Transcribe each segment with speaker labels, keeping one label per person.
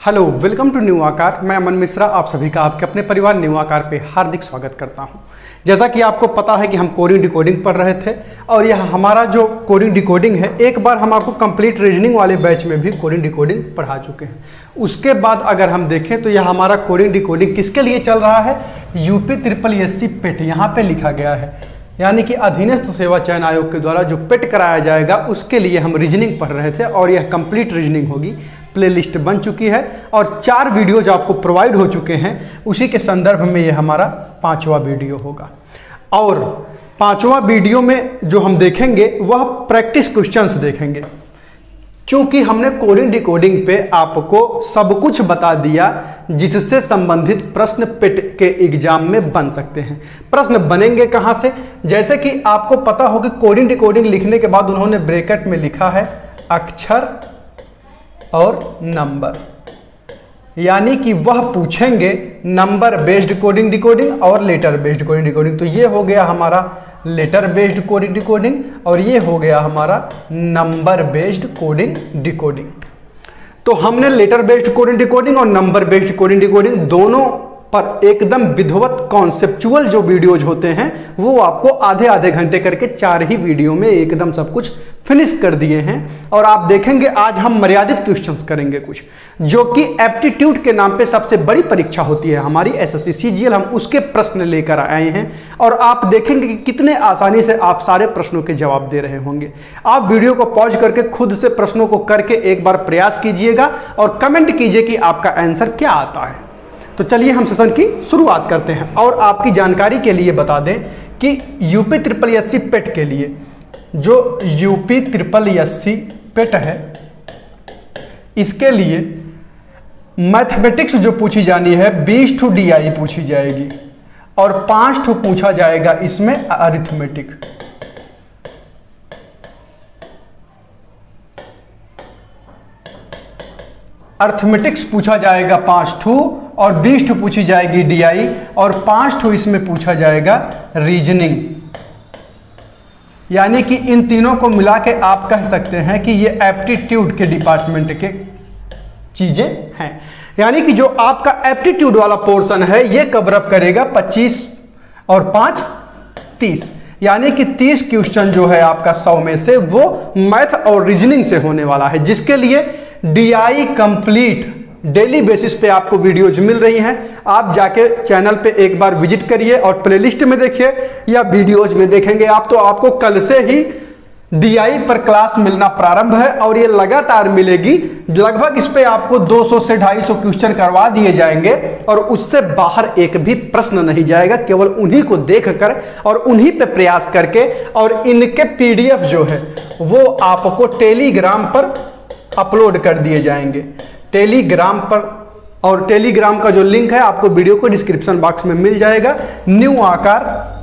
Speaker 1: Hello, welcome to new आकार। मैं अमन मिश्रा आप सभी का आपके अपने परिवार न्यू आकार पे हार्दिक स्वागत करता हूं। जैसा कि आपको पता है कि हम कोडिंग डिकोडिंग पढ़ रहे थे और यह हमारा जो कोडिंग डिकोडिंग है, एक बार हम आपको कंप्लीट रीजनिंग वाले बैच में भी कोडिंग डिकोडिंग पढ़ा चुके हैं। उसके बाद अगर हम देखें तो यह हमारा कोडिंग डिकोडिंग किसके लिए चल रहा है, यूपी SSSC पेट यहाँ पे लिखा गया है, यानी कि अधीनस्थ सेवा चयन आयोग के द्वारा जो पेट कराया जाएगा उसके लिए हम रीजनिंग पढ़ रहे थे और यह कंप्लीट रीजनिंग होगी। प्लेलिस्ट बन चुकी है और 4 वीडियोज आपको प्रोवाइड हो चुके हैं। उसी के संदर्भ में ये हमारा 5वां वीडियो होगा और 5वां वीडियो में जो हम देखेंगे वह प्रैक्टिस क्वेश्चंस देखेंगे। क्योंकि हमने कोडिंग डिकोडिंग पे आपको सब कुछ बता दिया जिससे संबंधित प्रश्न पेट के एग्जाम में बन सकते हैं। प्रश्न बनेंगे कहां से, जैसे कि आपको पता हो कि कोडिंग डिकोडिंग लिखने के बाद उन्होंने ब्रैकेट में लिखा है अक्षर और नंबर, यानी कि वह पूछेंगे नंबर बेस्ड कोडिंग डिकोडिंग और लेटर बेस्ड कोडिंग डिकोडिंग। तो ये हो गया हमारा लेटर बेस्ड कोडिंग डिकोडिंग और ये हो गया हमारा नंबर बेस्ड कोडिंग डिकोडिंग। तो हमने लेटर बेस्ड कोडिंग डिकोडिंग और नंबर बेस्ड कोडिंग डिकोडिंग दोनों पर एकदम विधिवत कॉन्सेप्चुअल जो वीडियोज होते हैं वो आपको आधे आधे घंटे करके 4 ही वीडियो में एकदम सब कुछ फिनिश कर दिए हैं। और आप देखेंगे आज हम मर्यादित क्वेश्चंस करेंगे कुछ, जो कि एप्टीट्यूड के नाम पे सबसे बड़ी परीक्षा होती है हमारी SSC CGL, हम उसके प्रश्न लेकर आए हैं और आप देखेंगे कि कितने आसानी से आप सारे प्रश्नों के जवाब दे रहे होंगे। आप वीडियो को पॉज करके खुद से प्रश्नों को करके एक बार प्रयास कीजिएगा और कमेंट कीजिए कि आपका आंसर क्या आता है। तो चलिए हम सेशन की शुरुआत करते हैं और आपकी जानकारी के लिए बता दें कि यूपी SSSC पेट के लिए जो यूपी SSSC पेट है इसके लिए मैथमेटिक्स जो पूछी जानी है 20 ठू DI पूछी जाएगी और 5 ठू पूछा जाएगा इसमें अरिथमेटिक। अरिथमेटिक्स पूछा जाएगा 5 ठू और 20 ठू पूछी जाएगी DI और 5 ठू इसमें पूछा जाएगा रीजनिंग। यानी कि इन तीनों को मिला के आप कह सकते हैं कि ये एप्टीट्यूड के डिपार्टमेंट के चीजें हैं। यानी कि जो आपका एप्टीट्यूड वाला पोर्शन है ये कवर करेगा 25 और 5 30, यानी कि 30 क्वेश्चन जो है आपका 100 में से वो मैथ और रीजनिंग से होने वाला है, जिसके लिए DI कंप्लीट डेली बेसिस पे आपको वीडियोज मिल रही हैं। आप जाके चैनल पे एक बार विजिट करिए और प्लेलिस्ट में देखिए या वीडियोज में देखेंगे आप, तो आपको कल से ही DI पर क्लास मिलना प्रारंभ है और ये लगातार मिलेगी। लगभग इस पे आपको 200 से 250 क्वेश्चन करवा दिए जाएंगे और उससे बाहर एक भी प्रश्न नहीं जाएगा, केवल उन्हीं को देखकर और उन्हीं पे प्रयास करके। और इनके PDF जो है वो आपको टेलीग्राम पर अपलोड कर दिए जाएंगे, टेलीग्राम पर, और टेलीग्राम का जो लिंक है आपको वीडियो को डिस्क्रिप्शन बॉक्स में मिल जाएगा। न्यू आकार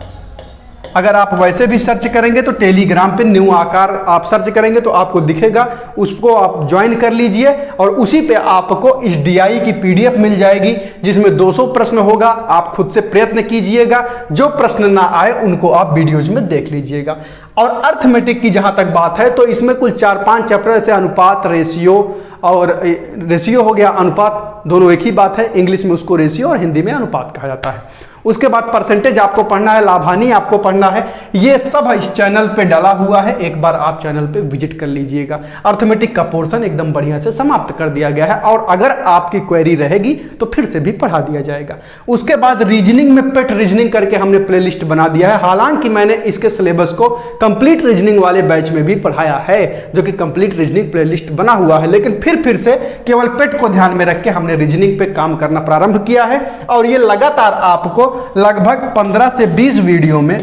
Speaker 1: अगर आप वैसे भी सर्च करेंगे तो टेलीग्राम पे न्यू आकार आप सर्च करेंगे तो आपको दिखेगा, उसको आप ज्वाइन कर लीजिए और उसी पे आपको इस DI की PDF मिल जाएगी जिसमें 200 प्रश्न होगा। आप खुद से प्रयत्न कीजिएगा, जो प्रश्न ना आए उनको आप वीडियोज में देख लीजिएगा। और अर्थमेटिक की जहां तक बात है तो इसमें कुल 4-5 चैप्टर से अनुपात, रेशियो, और रेशियो हो गया, अनुपात दोनों एक ही बात है, इंग्लिश में उसको रेशियो और हिंदी में अनुपात कहा जाता है। उसके बाद परसेंटेज आपको पढ़ना है, लाभानी आपको पढ़ना है, ये सब इस चैनल पे डाला हुआ है, एक बार आप चैनल पे विजिट कर लीजिएगा। अर्थमेटिक का पोर्शन एकदम बढ़िया से समाप्त कर दिया गया है और अगर आपकी क्वेरी रहेगी तो फिर से भी पढ़ा दिया जाएगा। उसके बाद रीजनिंग में पेट रीजनिंग करके हमने प्लेलिस्ट बना दिया है। हालांकि मैंने इसके सिलेबस को कंप्लीट रीजनिंग वाले बैच में भी पढ़ाया है, जो कि कंप्लीट रीजनिंग प्लेलिस्ट बना हुआ है, लेकिन फिर से केवल पेट को ध्यान में रख के हमने रीजनिंग पे काम करना प्रारंभ किया है और ये लगातार आपको लगभग 15 से 20 वीडियो में,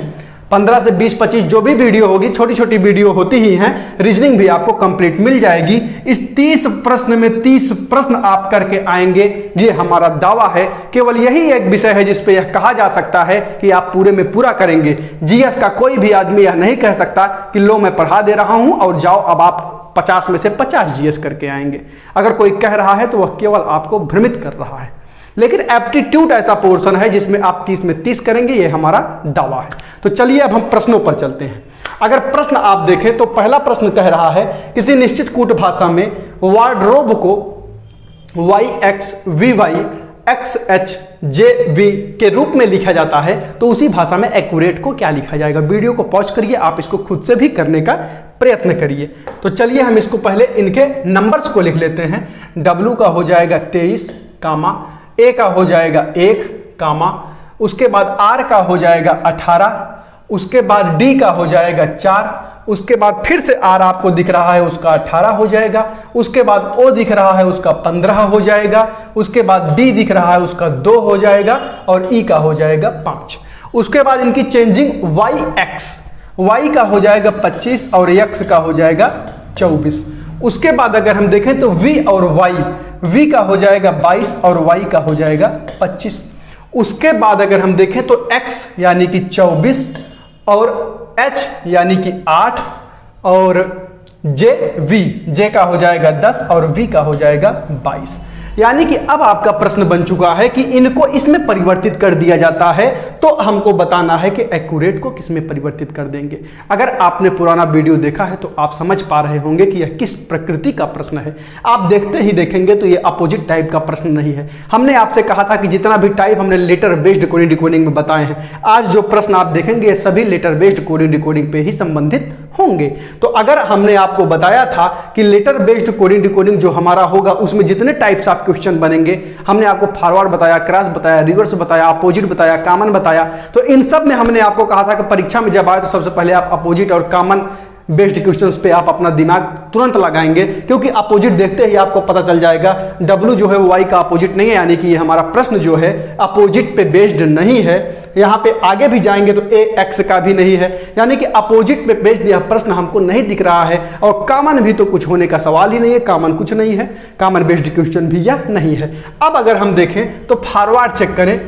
Speaker 1: 15 से 20-25 जो भी वीडियो होगी, छोटी छोटी वीडियो होती ही हैं, रीजनिंग भी आपको कंप्लीट मिल जाएगी। इस 30 प्रश्न में 30 प्रश्न आप करके आएंगे, ये हमारा दावा है। केवल यही एक विषय है जिस पे यह कहा जा सकता है कि आप पूरे में पूरा करेंगे। GS का कोई भी आदमी यह नहीं कह सकता कि लो मैं पढ़ा दे रहा हूं और जाओ अब आप 50 में से 50 GS करके आएंगे। अगर कोई कह रहा है तो वह केवल आपको भ्रमित कर रहा है। लेकिन एप्टीट्यूड ऐसा पोर्शन है जिसमें आप 30 में 30 करेंगे, ये हमारा दावा है। तो चलिए अब हम प्रश्नों पर चलते हैं। अगर प्रश्न आप देखें तो पहला प्रश्न कह रहा है किसी निश्चित कूट भाषा में वार्डरोब को Y X V Y X H J V के रूप में लिखा जाता है, तो उसी भाषा में एक्यूरेट को क्या लिखा जाएगा। वीडियो को पॉज करिए, आप इसको खुद से भी करने का प्रयत्न करिए। तो चलिए हम इसको पहले इनके नंबर्स को लिख लेते हैं। W का हो जाएगा 23 कामा, A का हो जाएगा 1 कामा, उसके बाद R का हो जाएगा 18, उसके बाद D का हो जाएगा 4, उसके बाद फिर से R आपको दिख रहा है उसका 18 हो जाएगा, उसके बाद O दिख रहा है उसका 15 हो जाएगा, उसके बाद D दिख रहा है उसका 2 हो जाएगा और E का हो जाएगा 5। उसके बाद इनकी चेंजिंग Y का हो जाएगा 25 और X का हो जाएगा 24। उसके बाद अगर हम देखें तो V और Y, V का हो जाएगा 22 और Y का हो जाएगा 25। उसके बाद अगर हम देखें तो X यानी कि 24 और H यानी कि 8 और J का हो जाएगा 10 और V का हो जाएगा 22। यानी कि अब आपका प्रश्न बन चुका है कि इनको इसमें परिवर्तित कर दिया जाता है, तो हमको बताना है कि एक्यूरेट को किस में परिवर्तित कर देंगे। अगर आपने पुराना वीडियो देखा है तो आप समझ पा रहे होंगे कि यह किस प्रकृति का प्रश्न है। आप देखते ही देखेंगे तो यह अपोजिट टाइप का प्रश्न नहीं है। हमने आपसे कहा था कि जितना भी टाइप हमने लेटर बेस्ड कोडिंग डिकोडिंग में बताए हैं, आज जो प्रश्न आप देखेंगे ये सभी लेटर बेस्ड कोडिंग डिकोडिंग पे ही संबंधित होंगे। तो अगर हमने आपको बताया था कि लेटर बेस्ड कोडिंग डिकोडिंग जो हमारा होगा उसमें जितने टाइप्स ऑफ क्वेश्चन बनेंगे, हमने आपको फॉरवर्ड बताया, क्रॉस बताया, रिवर्स बताया, अपोजिट बताया, कॉमन बताया, तो इन सब में हमने आपको कहा था कि परीक्षा में जब आए तो सबसे पहले आप अपोजिट और कॉमन बेस्ड क्वेश्चंस पे आप अपना दिमाग तुरंत लगाएंगे, क्योंकि अपोजिट देखते ही आपको पता चल जाएगा W जो है वो Y का अपोजिट नहीं है, यानी कि ये हमारा प्रश्न जो है अपोजिट पे बेस्ड नहीं है। यहाँ पे आगे भी जाएंगे तो A X का भी नहीं है, यानी कि अपोजिट पे बेस्ड यह प्रश्न हमको नहीं दिख रहा है। और कॉमन भी तो कुछ होने का सवाल ही नहीं है, कॉमन कुछ नहीं है, कॉमन बेस्ड क्वेश्चन भी यह नहीं है। अब अगर हम देखें तो फॉरवर्ड चेक करें,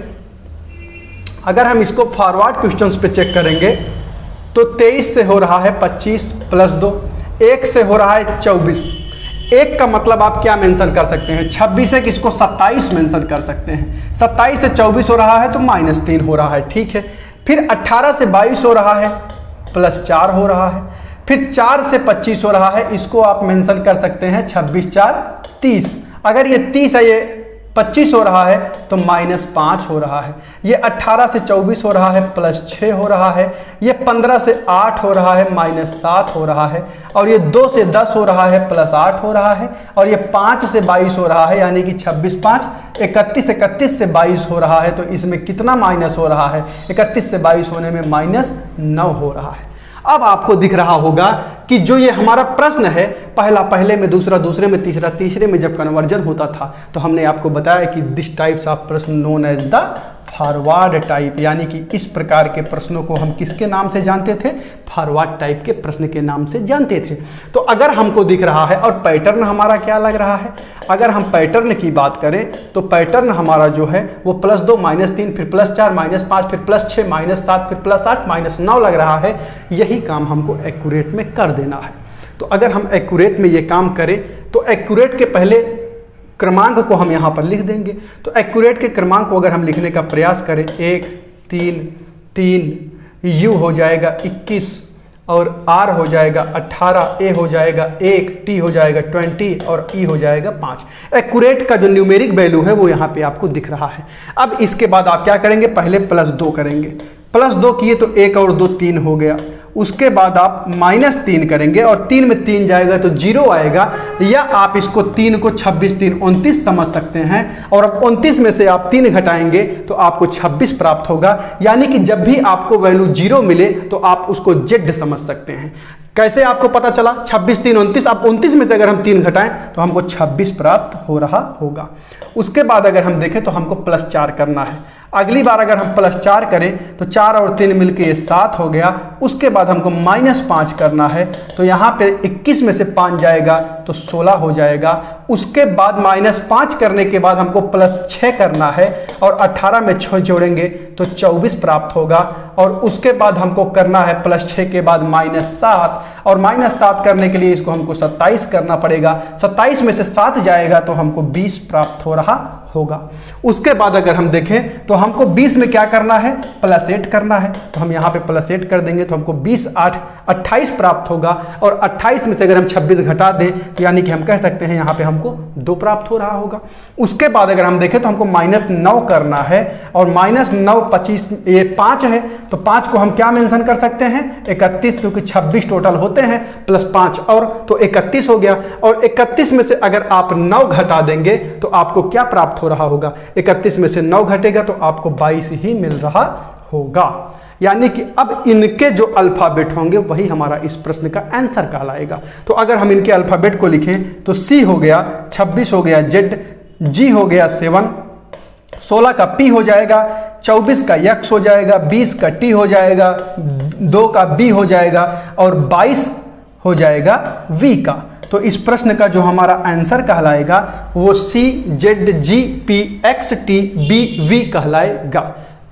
Speaker 1: अगर हम इसको फॉरवर्ड क्वेश्चन पे चेक करेंगे तो 23 से हो रहा है 25 प्लस 2, 1 से हो रहा है 24। 1 का मतलब आप क्या मेंशन कर सकते हैं, 26 है कि इसको 27 मेंशन कर सकते हैं। 27 से 24 हो रहा है तो -3 हो रहा है, ठीक है। फिर 18 से 22 हो रहा है +4 हो रहा है। फिर 4 से 25 हो रहा है, इसको आप मेंशन कर सकते हैं 26 4 30। अगर ये 30 है, ये 25 हो रहा है तो -5 हो रहा है। ये 18 से 24 हो रहा है +6 हो रहा है। ये 15 से 8 हो रहा है -7 हो रहा है। और ये 2 से 10 हो रहा है +8 हो रहा है। और ये 5 से 22 हो रहा है, यानी कि 26 5 31 से 22 हो रहा है। तो इसमें कितना माइनस हो रहा है, 31 से 22 होने में -9 हो रहा है। अब आपको दिख रहा होगा कि जो ये हमारा प्रश्न है, पहला पहले में, दूसरा दूसरे में, तीसरा तीसरे में जब कन्वर्जन होता था तो हमने आपको बताया कि दिस टाइप्स ऑफ प्रश्न known as the forward type, यानी कि इस प्रकार के प्रश्नों को हम किसके नाम से जानते थे, फॉरवर्ड टाइप के प्रश्न के नाम से जानते थे। तो अगर हमको दिख रहा है और पैटर्न हमारा क्या लग रहा है, अगर हम पैटर्न की बात करें तो पैटर्न हमारा जो है वो +2 -3 फिर +4 -5 फिर +6 -7 फिर +8 -9 लग रहा है। यही काम हमको एक्यूरेट में कर देना है। तो अगर हम एक्यूरेट में ये काम करें तो एक्यूरेट के पहले क्रमांक को हम यहाँ पर लिख देंगे। तो एक्यूरेट के क्रमांक को अगर हम लिखने का प्रयास करें, 1 3 3, U हो जाएगा 21 और R हो जाएगा 18, A हो जाएगा 1, T हो जाएगा 20 और E हो जाएगा 5। एक्यूरेट का जो न्यूमेरिक वैल्यू है वो यहाँ पे आपको दिख रहा है। अब इसके बाद आप क्या करेंगे, पहले +2 करेंगे। +2 किए तो 1 और 2 3 हो गया। उसके बाद आप -3 करेंगे और 3 में 3 जाएगा तो 0 आएगा, या आप इसको 3 को 26 3 29 समझ सकते हैं। और अब 29 में से आप 3 घटाएंगे तो आपको 26 प्राप्त होगा। यानी कि जब भी आपको वैल्यू 0 मिले तो आप उसको Z समझ सकते हैं। कैसे आपको पता चला, 26 3 29, अब 29 में से अगर हम 3 घटाएं तो हमको 26 प्राप्त हो रहा होगा। उसके बाद अगर हम देखें तो हमको +4 करना है। अगली बार अगर हम +4 करें तो 4 और 3 मिलके ये 7 हो गया। उसके बाद हमको -5 करना है, तो यहाँ पे 21 में से 5 जाएगा तो 16 हो जाएगा। उसके बाद -5 करने के बाद हमको +6 करना है और 18 में 6 जोड़ेंगे तो 24 प्राप्त होगा। और उसके बाद हमको करना है +6 के बाद -7, और -7 करने के लिए इसको हमको 27 करना पड़ेगा। 27 में से 7 जाएगा तो हमको 20 प्राप्त हो रहा होगा। उसके बाद अगर हम देखें तो हमको 20 में क्या करना है, +8 करना है, तो हम यहाँ पे +8 कर देंगे तो हमको 20 8 28 प्राप्त होगा। और 28 में से अगर हम 26 घटा दें तो यानी कि हम कह सकते हैं यहाँ पे हमको 2 प्राप्त हो रहा होगा। उसके बाद अगर हम देखें तो हमको -9 करना है और -9 25 ये 5 है, तो 5 को हम क्या मेंशन कर सकते हैं 31, क्योंकि 26 टोटल होते हैं +5 और तो 31 हो गया। और 31 में से अगर आप 9 घटा देंगे तो आपको क्या प्राप्त हो रहा होगा, 31 में से 9 घटेगा तो आपको 22 ही मिल रहा होगा। यानी कि अब इनके जो अल्फाबेट होंगे वही हमारा इस प्रश्न का आंसर कहलाएगा। तो अगर हम इनके अल्फाबेट को लिखें तो C हो गया, 26 हो गया Z, G हो गया 7, 16 का P हो जाएगा, 24 का X हो जाएगा, 20 का T हो जाएगा, 2 का B हो जाएगा और 22 हो जाएगा V का। तो इस प्रश्न का जो हमारा आंसर कहलाएगा वो C Z G P X T B V कहलाएगा।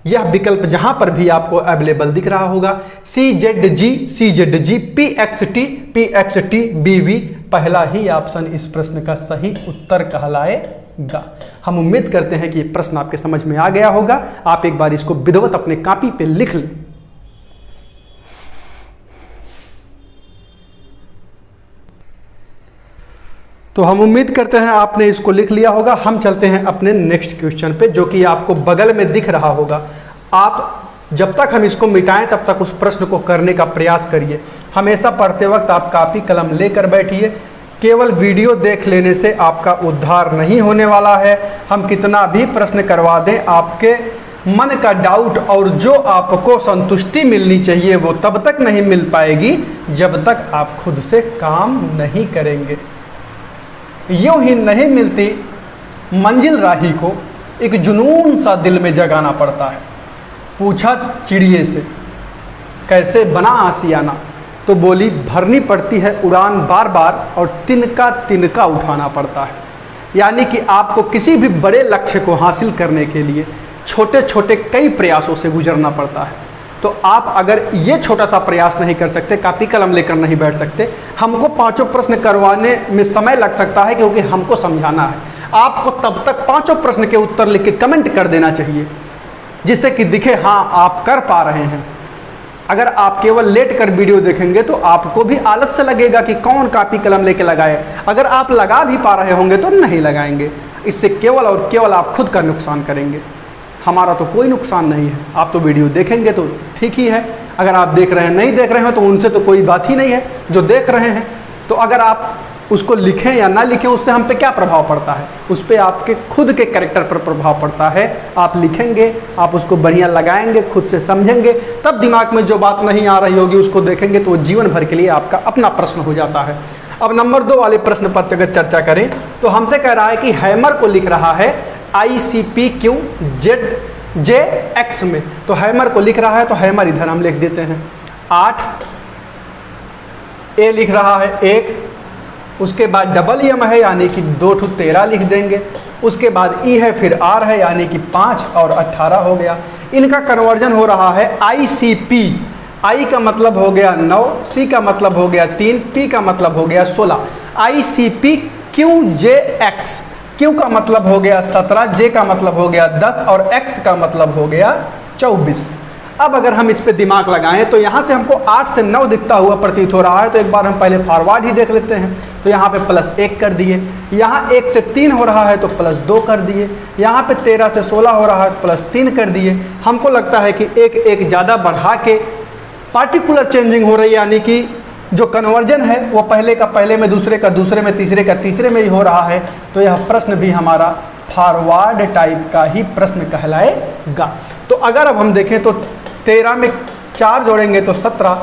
Speaker 1: यह विकल्प जहां पर भी आपको अवेलेबल दिख रहा होगा C Z G P X T B V, पहला ही ऑप्शन इस प्रश्न का सही उत्तर कहलाएगा। हम उम्मीद करते हैं कि ये प्रश्न आपके समझ में आ गया होगा। आप एक बार इसको विधिवत अपने कॉपी पे लिख लें। तो हम उम्मीद करते हैं आपने इसको लिख लिया होगा। हम चलते हैं अपने नेक्स्ट क्वेश्चन पे, जो कि आपको बगल में दिख रहा होगा। आप जब तक हम इसको मिटाएं तब तक उस प्रश्न को करने का प्रयास करिए। हमेशा पढ़ते वक्त आप कॉपी कलम लेकर बैठिए। केवल वीडियो देख लेने से आपका उद्धार नहीं होने वाला है। हम कितना भी प्रश्न करवा दें, आपके मन का डाउट और जो आपको संतुष्टि मिलनी चाहिए वो तब तक नहीं मिल पाएगी जब तक आप खुद से काम नहीं करेंगे। यूं ही नहीं मिलती मंजिल राही को एक जुनून सा दिल में जगाना पड़ता है। पूछा चिड़िए से कैसे बना आशियाना, तो बोली भरनी पड़ती है उड़ान बार बार और तिनका तिनका उठाना पड़ता है। यानी कि आपको किसी भी बड़े लक्ष्य को हासिल करने के लिए छोटे छोटे कई प्रयासों से गुजरना पड़ता है। तो आप अगर ये छोटा सा प्रयास नहीं कर सकते, कॉपी कलम लेकर नहीं बैठ सकते, हमको 5 प्रश्न करवाने में समय लग सकता है क्योंकि हमको समझाना है। आपको तब तक 5 प्रश्न के उत्तर लिख के कमेंट कर देना चाहिए जिससे कि दिखे हाँ आप कर पा रहे हैं। अगर आप केवल लेट कर वीडियो देखेंगे तो आपको भी आलस से लगेगा कि कौन कॉपी कलम लेके लगाए। अगर आप लगा भी पा रहे होंगे तो नहीं लगाएंगे। इससे केवल और केवल आप खुद का नुकसान करेंगे, हमारा तो कोई नुकसान नहीं है। आप तो वीडियो देखेंगे तो ठीक ही है, अगर आप देख रहे हैं नहीं देख रहे हैं तो उनसे तो कोई बात ही नहीं है। जो देख रहे हैं तो अगर आप उसको लिखें या ना लिखें उससे हम पे क्या प्रभाव पड़ता है, उस पर आपके खुद के कैरेक्टर पर प्रभाव पड़ता है। आप लिखेंगे, आप उसको बढ़िया लगाएंगे, खुद से समझेंगे, तब दिमाग में जो बात नहीं आ रही होगी उसको देखेंगे तो वो जीवन भर के लिए आपका अपना प्रश्न हो जाता है। अब नंबर 2 वाले प्रश्न पर अगर चर्चा करें तो हमसे कह रहा है कि हैमर को लिख रहा है ICPQ ZJX में, तो हैमर को लिख रहा है तो हैमर इधर हम लिख देते हैं 8, A लिख रहा है 1, उसके बाद डबल M है यानी कि 2 ठू 13 लिख देंगे, उसके बाद E है फिर R है यानी कि 5 और 18 हो गया। इनका कन्वर्जन हो रहा है ICP, I का मतलब हो गया 9, C का मतलब हो गया 3, P का मतलब हो गया 16, ICPQJX, Q का मतलब हो गया 17, J का मतलब हो गया 10 और X का मतलब हो गया 24। अब अगर हम इस पे दिमाग लगाएं तो यहाँ से हमको 8 से 9 दिखता हुआ प्रतीत हो रहा है, तो एक बार हम पहले फॉरवर्ड ही देख लेते हैं। तो यहाँ पे +1 कर दिए, यहाँ 1 से 3 हो रहा है तो +2 कर दिए, यहाँ पे 13 से 16 हो रहा है तो +3 कर दिए। हमको लगता है कि एक ज़्यादा बढ़ा के पार्टिकुलर चेंजिंग हो रही है, यानी कि जो कन्वर्जन है वो पहले का पहले में, दूसरे का दूसरे में, तीसरे का तीसरे में ही हो रहा है। तो यह प्रश्न भी हमारा फॉरवर्ड टाइप का ही प्रश्न कहलाएगा। तो अगर अब हम देखें तो 13 में 4 जोड़ेंगे तो 17,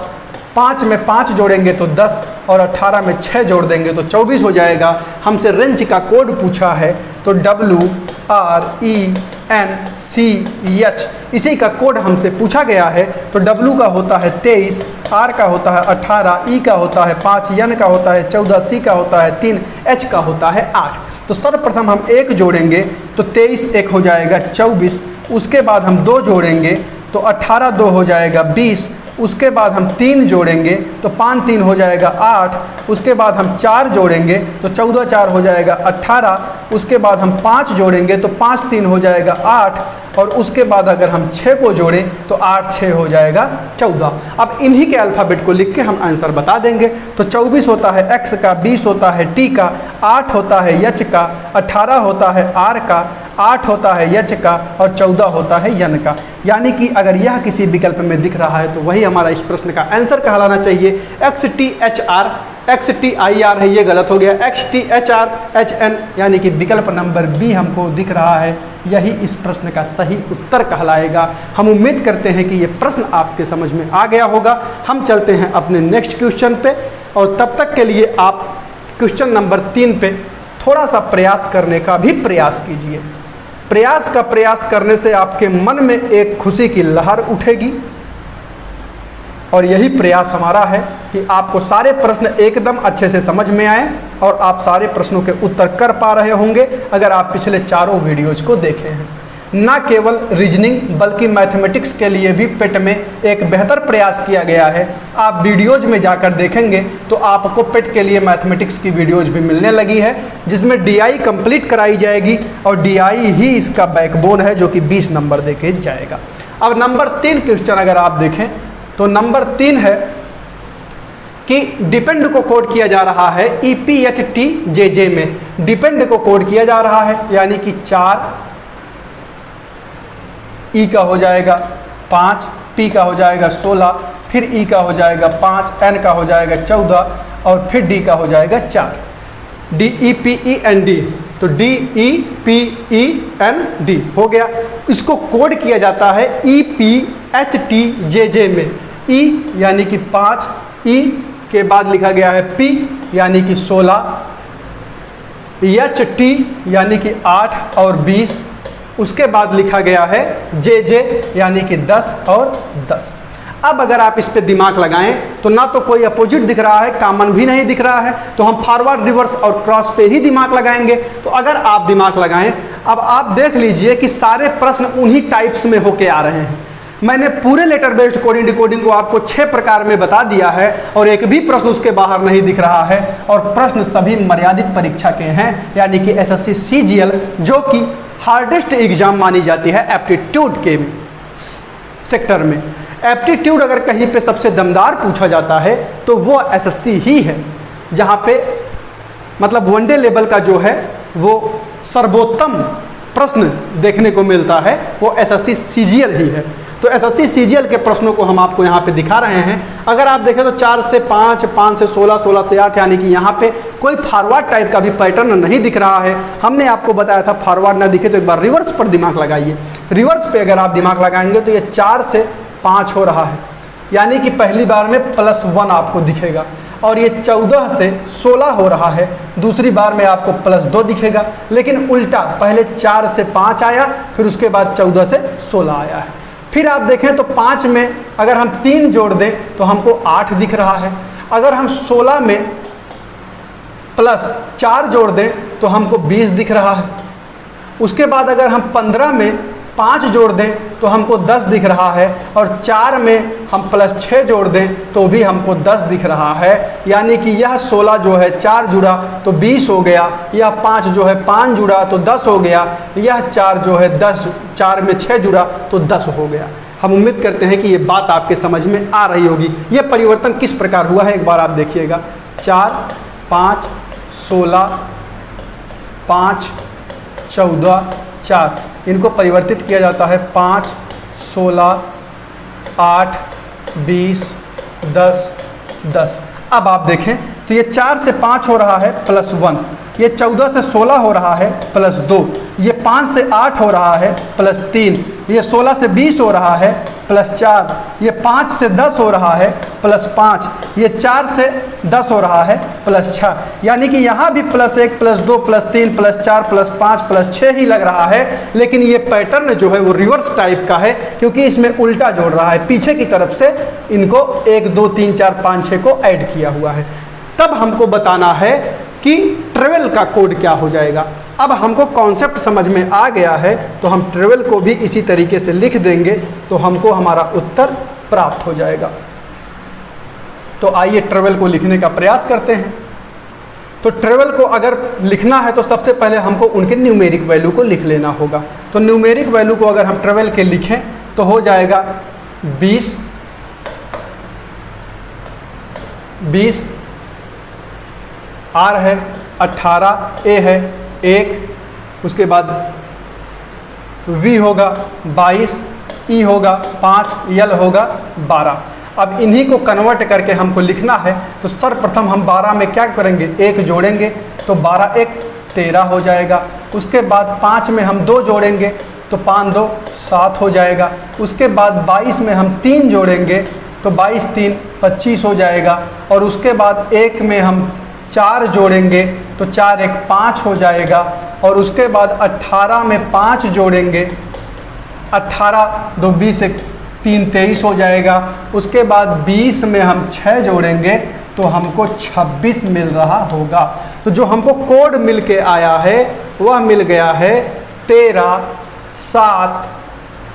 Speaker 1: 5 में 5 जोड़ेंगे तो 10 और 18 में 6 जोड़ देंगे तो 24 हो जाएगा। हमसे रेंज का कोड पूछा है तो WRENCH इसी का कोड हमसे पूछा गया है। तो W का होता है 23, R का होता है 18, E का होता है 5, N का होता है 14, C का होता है 3, H का होता है 8। तो सर्वप्रथम हम 1 जोड़ेंगे तो 23 1 हो जाएगा 24, उसके बाद हम 2 जोड़ेंगे तो 18 2 हो जाएगा 20, उसके बाद हम 3 जोड़ेंगे तो 5 3 हो जाएगा 8, उसके बाद हम 4 जोड़ेंगे तो 14 4 हो जाएगा 18, उसके बाद हम 5 जोड़ेंगे तो 5 3 हो जाएगा 8, और उसके बाद अगर हम 6 को जोड़ें तो 8 6 हो जाएगा 14। अब इन्हीं के अल्फ़ाबेट को लिख के हम आंसर बता देंगे। तो 24 होता है एक्स का, 20 होता है टी का, 8 होता है एच का, 18 होता है आर का, 8 होता है एच का, और 14 होता है यन का। यानी कि अगर यह किसी विकल्प में दिख रहा है तो वही हमारा इस प्रश्न का आंसर कहलाना चाहिए। X T H R, X T I R है, ये गलत हो गया। X T H R H N, यानी कि विकल्प नंबर बी हमको दिख रहा है, यही इस प्रश्न का सही उत्तर कहलाएगा। हम उम्मीद करते हैं कि ये प्रश्न आपके समझ में आ गया होगा। हम चलते हैं अपने नेक्स्ट क्वेश्चन पे, और तब तक के लिए आप क्वेश्चन नंबर 3 पे थोड़ा सा प्रयास करने का भी प्रयास कीजिए। प्रयास करने से आपके मन में एक खुशी की लहर उठेगी, और यही प्रयास हमारा है कि आपको सारे प्रश्न एकदम अच्छे से समझ में आए और आप सारे प्रश्नों के उत्तर कर पा रहे होंगे अगर आप पिछले चारों वीडियोज को देखे हैं। न केवल रीजनिंग बल्कि मैथमेटिक्स के लिए भी पेट में एक बेहतर प्रयास किया गया है। आप वीडियोज में जाकर देखेंगे तो आपको पेट के लिए मैथमेटिक्स की वीडियोज भी मिलने लगी है, जिसमें डीआई कंप्लीट कराई जाएगी, और डीआई ही इसका बैकबोन है जो कि 20 नंबर देके जाएगा। अब नंबर 3 क्वेश्चन अगर आप देखें तो नंबर 3 है कि डिपेंड को कोड किया जा रहा है EPHTJJ में। डिपेंड को कोड किया जा रहा है, यानी कि 4 ई का हो जाएगा 5, पी का हो जाएगा 16, फिर ई का हो जाएगा 5, एन का हो जाएगा 14, और फिर डी का हो जाएगा 4। DEPEND, तो DEPEND हो गया। इसको कोड किया जाता है EPHTJJ में। ई यानी कि 5, ई के बाद लिखा गया है पी यानी कि 16, HT यानी कि 8 और 20, उसके बाद लिखा गया है JJ यानी कि 10 और 10। अब अगर आप इस पे दिमाग लगाएं तो ना तो कोई अपोजिट दिख रहा है, कॉमन भी नहीं दिख रहा है, तो हम फॉरवर्ड, रिवर्स और क्रॉस पे ही दिमाग लगाएंगे। तो अगर आप दिमाग लगाएं, अब आप देख लीजिए कि सारे प्रश्न उन्हीं टाइप्स में होके आ रहे हैं। मैंने पूरे लेटर बेस्ड कोडिंग डिकोडिंग को आपको 6 प्रकार में बता दिया है, और एक भी प्रश्न उसके बाहर नहीं दिख रहा है, और प्रश्न सभी मर्यादित परीक्षा के हैं, यानी कि SSC CGL जो कि हार्डेस्ट एग्जाम मानी जाती है एप्टीट्यूड के सेक्टर में। एप्टीट्यूड अगर कहीं पे सबसे दमदार पूछा जाता है तो वो SSC ही है, जहाँ पे मतलब वनडे लेवल का जो है वो सर्वोत्तम प्रश्न देखने को मिलता है, वो SSC CGL ही है। तो SSC CGL के प्रश्नों को हम आपको यहाँ पे दिखा रहे हैं। अगर आप देखें तो 4 से 5, 5 से 16, 16 से 8, यानी कि यहाँ पे कोई फॉरवर्ड टाइप का भी पैटर्न नहीं दिख रहा है। हमने आपको बताया था फॉरवर्ड ना दिखे तो एक बार रिवर्स पर दिमाग लगाइए। रिवर्स पे अगर आप दिमाग लगाएंगे तो ये 4 से 5 हो रहा है, यानी कि पहली बार में +1 आपको दिखेगा, और ये 14 से 16 हो रहा है, दूसरी बार में आपको +2 दिखेगा। लेकिन उल्टा, पहले 4 से 5 आया, फिर उसके बाद 14 से 16 आया है। फिर आप देखें तो 5 में अगर हम 3 जोड़ दें तो हमको 8 दिख रहा है। अगर हम 16 में +4 जोड़ दें तो हमको 20 दिख रहा है। उसके बाद अगर हम 15 में 5 जोड़ दें तो हमको 10 दिख रहा है, और 4 में हम +6 जोड़ दें तो भी हमको 10 दिख रहा है। यानी कि यह 16 जो है 4 जुड़ा तो 20 हो गया, यह 5 जो है 5 जुड़ा तो 10 हो गया, यह 4 जो है 10, 4 में 6 जुड़ा तो 10 हो गया। हम उम्मीद करते हैं कि ये बात आपके समझ में आ रही होगी। ये परिवर्तन किस प्रकार हुआ है एक बार आप देखिएगा। 4, 5, 16, 5, 14, 4, इनको परिवर्तित किया जाता है 5, 16, 8, 20, 10, 10। अब आप देखें तो ये 4 से 5 हो रहा है +1, ये 14 से 16 हो रहा है +2, ये 5 से 8 हो रहा है +3, ये 16 से 20 हो रहा है +4, ये 5 से 10 हो रहा है +5, ये 4 से 10 हो रहा है +6। यानी कि यहाँ भी +1, +2, +3, +4, +5, +6 ही लग रहा है, लेकिन ये पैटर्न जो है वो रिवर्स टाइप का है, क्योंकि इसमें उल्टा जोड़ रहा है, पीछे की तरफ से इनको 1, 2, 3, 4, 5, 6 को ऐड किया हुआ है। तब हमको बताना है कि ट्रेवल का कोड क्या हो जाएगा। अब हमको कॉन्सेप्ट समझ में आ गया है तो हम ट्रेवल को भी इसी तरीके से लिख देंगे तो हमको हमारा उत्तर प्राप्त हो जाएगा। तो आइए ट्रेवल को लिखने का प्रयास करते हैं। तो ट्रेवल को अगर लिखना है तो सबसे पहले हमको उनके न्यूमेरिक वैल्यू को लिख लेना होगा। तो न्यूमेरिक वैल्यू को अगर हम ट्रेवल के लिखें तो हो जाएगा 20 आर है, 18 ए है 1, उसके बाद वी होगा 22, ई होगा 5, यल होगा 12। अब इन्हीं को कन्वर्ट करके हमको लिखना है तो सर्वप्रथम हम 12 में क्या करेंगे, 1 जोड़ेंगे तो 12 1 13 हो जाएगा। उसके बाद 5 में हम 2 जोड़ेंगे तो 5 2 7 हो जाएगा। उसके बाद 22 में हम 3 जोड़ेंगे तो 22 3 25 हो जाएगा। और उसके बाद 1 में हम 4 जोड़ेंगे तो 4 1 5 हो जाएगा। और उसके बाद 18 में 5 जोड़ेंगे, 18 2 20 1 3 23 हो जाएगा। उसके बाद 20 में हम 6 जोड़ेंगे तो हमको 26 मिल रहा होगा। तो जो हमको कोड मिल के आया है वह मिल गया है 13 7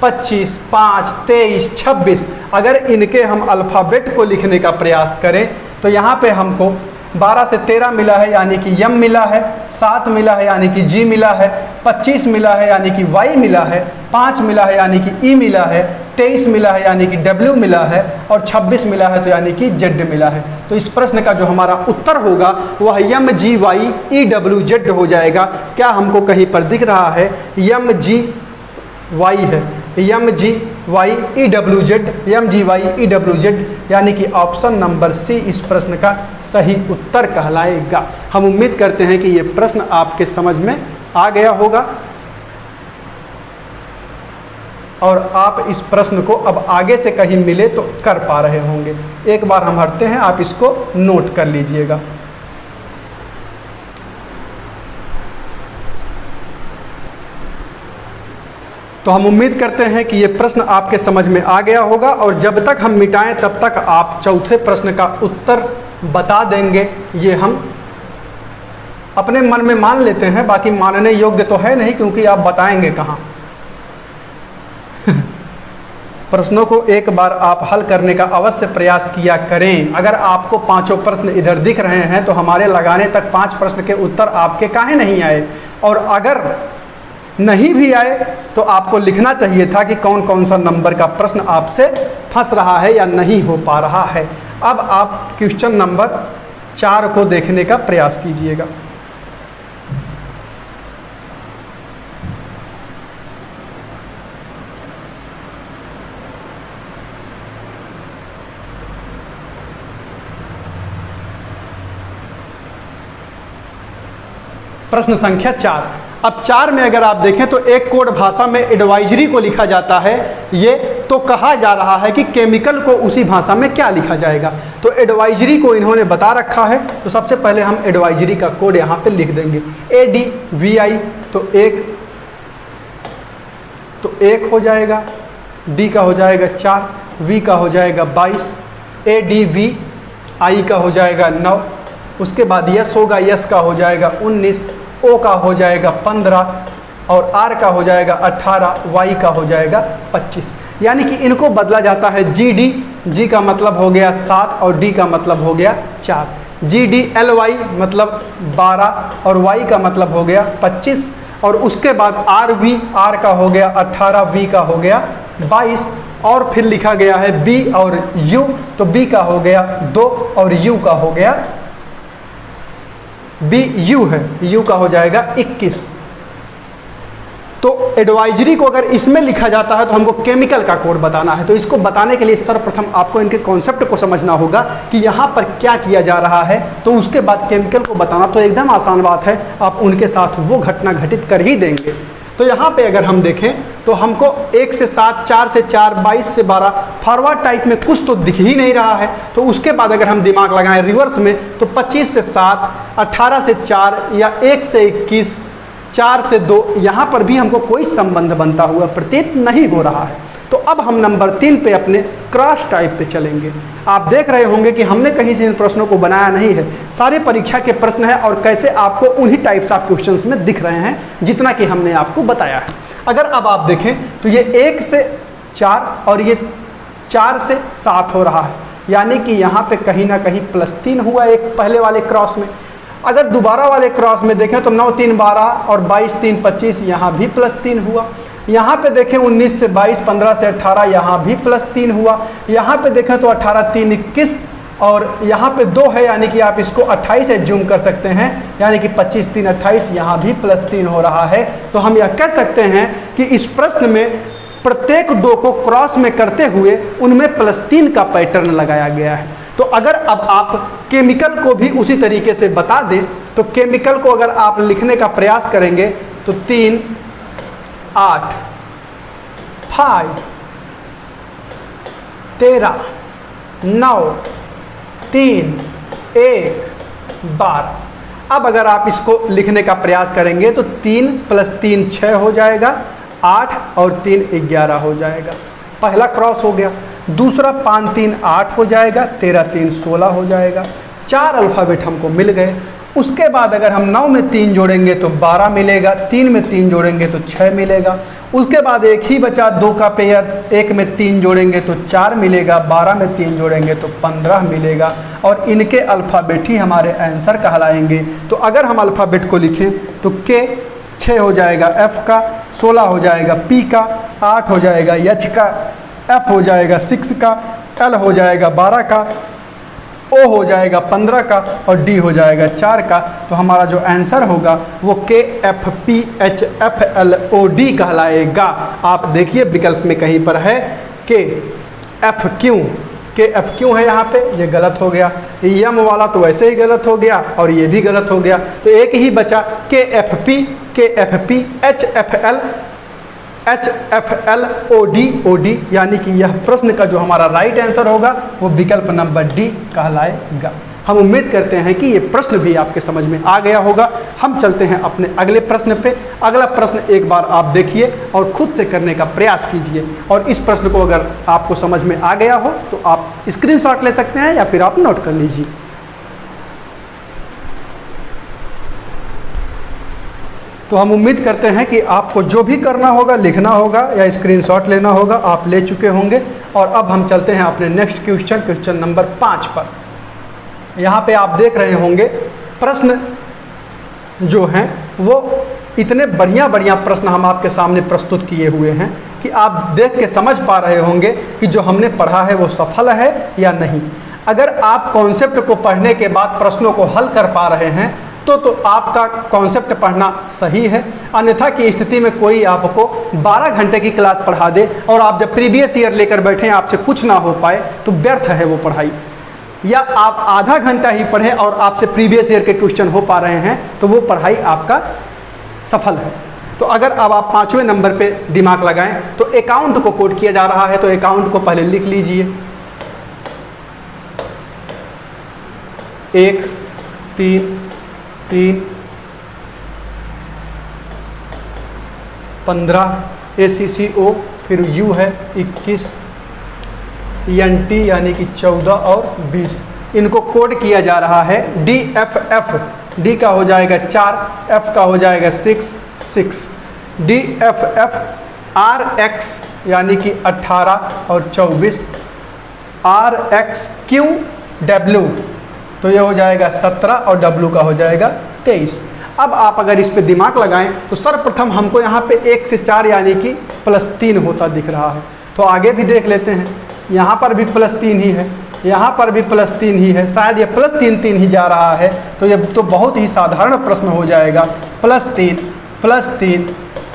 Speaker 1: 25 5 23 26। अगर इनके हम अल्फ़ाबेट को लिखने का प्रयास करें तो यहाँ पे हमको 12 से 13 मिला है यानी कि यम मिला है, 7 मिला है यानी कि जी मिला है, 25 मिला है यानी कि वाई मिला है, 5 मिला है यानी कि ई मिला है, 23 मिला है यानी कि डब्ल्यू मिला है और 26 मिला है तो यानी कि जेड मिला है। तो इस प्रश्न का जो हमारा उत्तर होगा वह यम जी वाई ई डब्ल्यू जेड हो जाएगा। क्या हमको कहीं पर दिख रहा है यम जी वाई है, यम जी वाई ई डब्ल्यू जेड, यम जी वाई ई डब्ल्यू जेड, यानी कि ऑप्शन नंबर सी इस प्रश्न का सही उत्तर कहलाएगा। हम उम्मीद करते हैं कि ये प्रश्न आपके समझ में आ गया होगा और आप इस प्रश्न को अब आगे से कहीं मिले तो कर पा रहे होंगे। एक बार हम हटते हैं, आप इसको नोट कर लीजिएगा। तो हम उम्मीद करते हैं कि ये प्रश्न आपके समझ में आ गया होगा और जब तक हम मिटाएं तब तक आप चौथे प्रश्न का उत्तर बता देंगे। ये हम अपने मन में मान लेते हैं, बाकी मानने योग्य तो है नहीं क्योंकि आप बताएंगे कहाँ। प्रश्नों को एक बार आप हल करने का अवश्य प्रयास किया करें। अगर आपको पांचों प्रश्न इधर दिख रहे हैं तो हमारे लगाने तक 5 प्रश्न के उत्तर आपके काहे नहीं आए, और अगर नहीं भी आए तो आपको लिखना चाहिए था कि कौन कौन सा नंबर का प्रश्न आपसे फंस रहा है या नहीं हो पा रहा है। अब आप क्वेश्चन नंबर 4 को देखने का प्रयास कीजिएगा। प्रश्न संख्या 4। अब 4 में अगर आप देखें तो एक कोड भाषा में एडवाइजरी को लिखा जाता है, ये तो कहा जा रहा है कि केमिकल को उसी भाषा में क्या लिखा जाएगा। तो एडवाइजरी को इन्होंने बता रखा है, तो सबसे पहले हम एडवाइजरी का कोड यहाँ पे लिख देंगे। ADVI तो 1 हो जाएगा, D का हो जाएगा 4, V का हो जाएगा 22, ADVI का हो जाएगा 9, उसके बाद यस होगा, यस का हो जाएगा 19, ओ का हो जाएगा 15 और आर का हो जाएगा 18, वाई का हो जाएगा 25। यानी कि इनको बदला जाता है GD, जी का मतलब हो गया 7 और डी का मतलब हो गया 4। GDLY मतलब 12 और वाई का मतलब हो गया 25। और उसके बाद RV, आर का हो गया 18, वी का हो गया 22 और फिर लिखा गया है B और U, तो B का हो गया 2 और U का हो गया BU है, U का हो जाएगा 21। तो एडवाइजरी को अगर इसमें लिखा जाता है तो हमको केमिकल का कोड बताना है। तो इसको बताने के लिए सर्वप्रथम आपको इनके कॉन्सेप्ट को समझना होगा कि यहाँ पर क्या किया जा रहा है, तो उसके बाद केमिकल को बताना तो एकदम आसान बात है, आप उनके साथ वो घटना घटित कर ही देंगे। तो यहाँ पे अगर हम देखें तो हमको 1 से 7, 4 से 4, 22 से 12 फॉरवर्ड टाइप में कुछ तो दिख ही नहीं रहा है। तो उसके बाद अगर हम दिमाग लगाएं रिवर्स में तो 25 से 7, 18 से 4 या 1 से 21, 4 से 2, यहाँ पर भी हमको कोई संबंध बनता हुआ प्रतीत नहीं हो रहा है। तो अब हम नंबर 3 पे अपने क्रॉस टाइप पे चलेंगे। आप देख रहे होंगे कि हमने कहीं से इन प्रश्नों को बनाया नहीं है, सारे परीक्षा के प्रश्न हैं और कैसे आपको उन्हीं टाइप्स ऑफ क्वेश्चंस में दिख रहे हैं जितना कि हमने आपको बताया है। अगर अब आप देखें तो ये 1 से 4 और ये 4 से 7 हो रहा है। यानी कि यहाँ पे कहीं ना कहीं +3 हुआ एक पहले वाले क्रॉस में। अगर दोबारा वाले क्रॉस में देखें तो 9 3 12 और 22 3 25, यहाँ भी +3 हुआ। यहाँ पे देखें 19 से 22, 15 से 18, यहाँ भी +3 हुआ। यहाँ पे देखें तो 18 3 21 और यहाँ पे 2 है, यानी कि आप इसको 28 से जूम कर सकते हैं, यानी कि 25 3 28, यहाँ भी +3 हो रहा है। तो हम यह कह सकते हैं कि इस प्रश्न में प्रत्येक 2 को क्रॉस में करते हुए उनमें +3 का पैटर्न लगाया गया है। तो अगर अब आप केमिकल को भी उसी तरीके से बता दें, तो केमिकल को अगर आप लिखने का प्रयास करेंगे तो 3 8 5 13 9 3 1 12। अब अगर आप इसको लिखने का प्रयास करेंगे तो 3 + 3 6 हो जाएगा, 8 और 3 11 हो जाएगा। पहला क्रॉस हो गया। दूसरा 5 3 8 हो जाएगा, 13 3 16 हो जाएगा। 4 अल्फ़ाबेट हमको मिल गए। उसके बाद अगर हम 9 में 3 जोड़ेंगे तो 12 मिलेगा, 3 में 3 जोड़ेंगे तो 6 मिलेगा। उसके बाद एक ही बचा 2 का पेयर, 1 में 3 जोड़ेंगे तो 4 मिलेगा, 12 में 3 जोड़ेंगे तो 15 मिलेगा और इनके अल्फ़ाबेट ही हमारे आंसर कहलाएंगे। तो अगर हम अल्फ़ाबेट को लिखें तो के 6 हो जाएगा, एफ का 16 हो जाएगा, पी का 8 हो जाएगा, एच का एफ हो जाएगा 6 का, एल हो जाएगा 12 का, ओ हो जाएगा 15 का और डी हो जाएगा 4 का। तो हमारा जो आंसर होगा वो K F P H F L O D कहलाएगा। आप देखिए विकल्प में कहीं पर है K F Q, K F Q है यहाँ पे, ये गलत हो गया। यम वाला तो वैसे ही गलत हो गया और ये भी गलत हो गया। तो एक ही बचा K F P H F L O D, यानी कि यह प्रश्न का जो हमारा राइट आंसर होगा वो विकल्प नंबर डी कहलाएगा। हम उम्मीद करते हैं कि ये प्रश्न भी आपके समझ में आ गया होगा। हम चलते हैं अपने अगले प्रश्न पे। अगला प्रश्न एक बार आप देखिए और खुद से करने का प्रयास कीजिए, और इस प्रश्न को अगर आपको समझ में आ गया हो तो आप स्क्रीनशॉट ले सकते हैं या फिर आप नोट कर लीजिए। तो हम उम्मीद करते हैं कि आपको जो भी करना होगा, लिखना होगा या स्क्रीनशॉट लेना होगा, आप ले चुके होंगे। और अब हम चलते हैं अपने नेक्स्ट क्वेश्चन नंबर 5 पर। यहाँ पे आप देख रहे होंगे प्रश्न जो हैं वो इतने बढ़िया प्रश्न हम आपके सामने प्रस्तुत किए हुए हैं कि आप देख के समझ पा रहे होंगे कि जो हमने पढ़ा है वो सफल है या नहीं। अगर आप कॉन्सेप्ट को पढ़ने के बाद प्रश्नों को हल कर पा रहे हैं तो आपका कॉन्सेप्ट पढ़ना सही है। अन्यथा की स्थिति में कोई आपको 12 घंटे की क्लास पढ़ा दे और आप जब प्रीवियस ईयर लेकर बैठें आपसे कुछ ना हो पाए तो व्यर्थ है वो पढ़ाई। या आप आधा घंटा ही पढ़ें और आपसे प्रीवियस ईयर के क्वेश्चन हो पा रहे हैं तो वो पढ़ाई आपका सफल है। तो अगर अब आप 5वें नंबर पे दिमाग लगाएं तो अकाउंट को कोड किया जा रहा है, तो अकाउंट को पहले लिख लीजिए। 1 3 3 15 ACCO, फिर U है 21, NT यानी कि 14 और 20, इनको कोड किया जा रहा है। DFF, D का हो जाएगा 4, F का हो जाएगा 6, DFF RX यानी कि 18 और 24, RXQW तो ये हो जाएगा 17 और W का हो जाएगा 23। अब आप अगर इस पे दिमाग लगाएं तो सर्वप्रथम हमको यहाँ पे 1 से 4 यानी कि +3 होता दिख रहा है। तो आगे भी देख लेते हैं, यहाँ पर भी +3 ही है, यहाँ पर भी +3 ही है, शायद ये +3 ही जा रहा है। तो ये तो बहुत ही साधारण प्रश्न हो जाएगा, +3 +3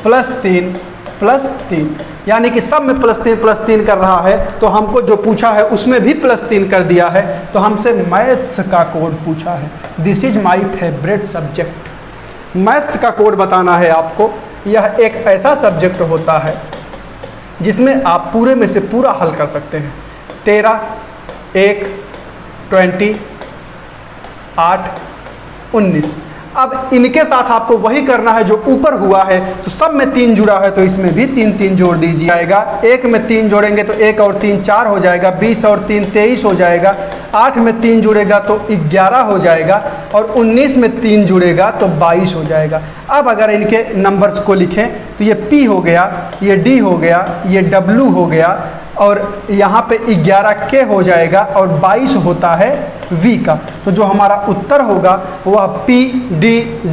Speaker 1: +3 +3, यानी कि सब में +3 कर रहा है। तो हमको जो पूछा है उसमें भी +3 कर दिया है। तो हमसे मैथ्स का कोड पूछा है। This is my favourite subject. Maths का कोड बताना है आपको। यह एक ऐसा सब्जेक्ट होता है जिसमें आप पूरे में से पूरा हल कर सकते हैं। 13 1 20 8 19। अब इनके साथ आपको वही करना है जो ऊपर हुआ है। तो सब में 3 जुड़ा है तो इसमें भी 3 जोड़ दीजिएगा। 1 में 3 जोड़ेंगे तो 1 और 3 4 हो जाएगा, 20 और 3 23 हो जाएगा। 8 में 3 जुड़ेगा तो 11 हो जाएगा और 19 में 3 जुड़ेगा तो 22 हो जाएगा। अब अगर इनके नंबर्स को लिखें तो ये P हो गया, ये D हो गया, ये W हो गया और यहाँ पे 11 K हो जाएगा और 22 होता है V का। तो जो हमारा उत्तर होगा वह P D